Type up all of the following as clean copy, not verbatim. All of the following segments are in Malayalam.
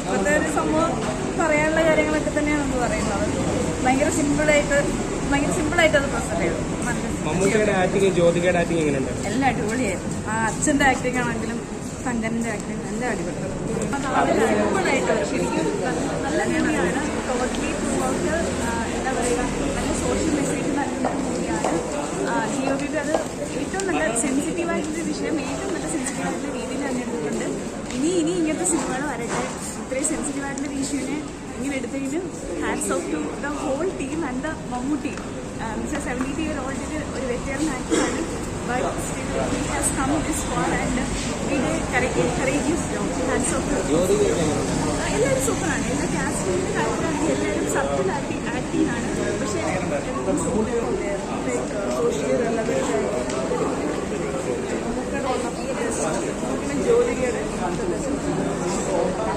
ഇപ്പോഴത്തെ ഒരു സംഭവം പറയാനുള്ള കാര്യങ്ങളൊക്കെ തന്നെയാണ് നമ്മൾ പറയുന്നത്. ഭയങ്കര സിമ്പിളായിട്ട് അത് പ്രസന്റ് ചെയ്തു. എല്ലാം അടിപൊളിയായിരുന്നു. ആ അച്ഛൻ്റെ ആക്ടിങ് ആണെങ്കിലും ശങ്കരൻ്റെ ആക്ടിങ് എല്ലാം അടിപൊളി. സിമ്പിളായിട്ട് ശരിക്കും നല്ല മൂവിയാണ്. ടോട്ടലി ത്രൂ ഔട്ട് എന്താ പറയുക, നല്ല സോഷ്യൽ മെസ്സേജ് നൽകുന്ന മൂവിയാണ്. GOB അത് ഏറ്റവും നല്ല സെൻസിറ്റീവായിട്ടുള്ള വിഷയം ഏറ്റവും നല്ല സെൻസിറ്റീവായിട്ടുള്ള രീതിയിൽ തന്നെ എടുത്തിട്ടുണ്ട്. ഇനി ഇങ്ങനത്തെ സിനിമകൾ വരട്ടെ. ഇത്രയും സെൻസിറ്റീവായിട്ടുള്ള ഇഷ്യൂവിനെ ഇങ്ങനെ എടുത്തതിന് hats off to the whole team and the Mammootty. 70-year-old ഒരു വെറ്ററൻ ആക്ടറാണ്. But still he has come this far and he did courageous job. Hands off. എല്ലാവരും സൂപ്പറാണ്. എല്ലാ കാസ്റ്റിംഗിൻ്റെ കാര്യത്തിലാണെങ്കിൽ എല്ലാവരും സത്യത്തിൽ ആക്ടിങ് ആണ്. പക്ഷേ സോഷ്യലി റെലവൻ്റ് ജോലിയുടെ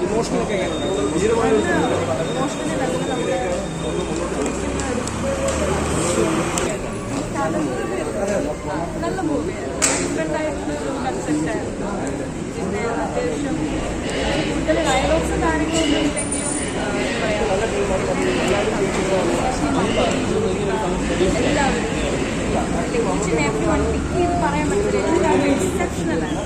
ഇമോഷണലി നല്ല മൂവിയാണ്. ഡിഫറെൻ്റായിട്ടുള്ള കൺസെപ്റ്റായിരുന്നു. പിന്നെ അത്യാവശ്യം കൂടുതൽ ഡയലോഗ്സും കാര്യങ്ങളൊന്നും ഇല്ലെങ്കിലും എല്ലാവരും എവ്രി വൺ പിക്ക് ചെയ്ത് പറയാൻ പറ്റില്ല. എല്ലാവരും എക്സെപ്ഷണലാണ്.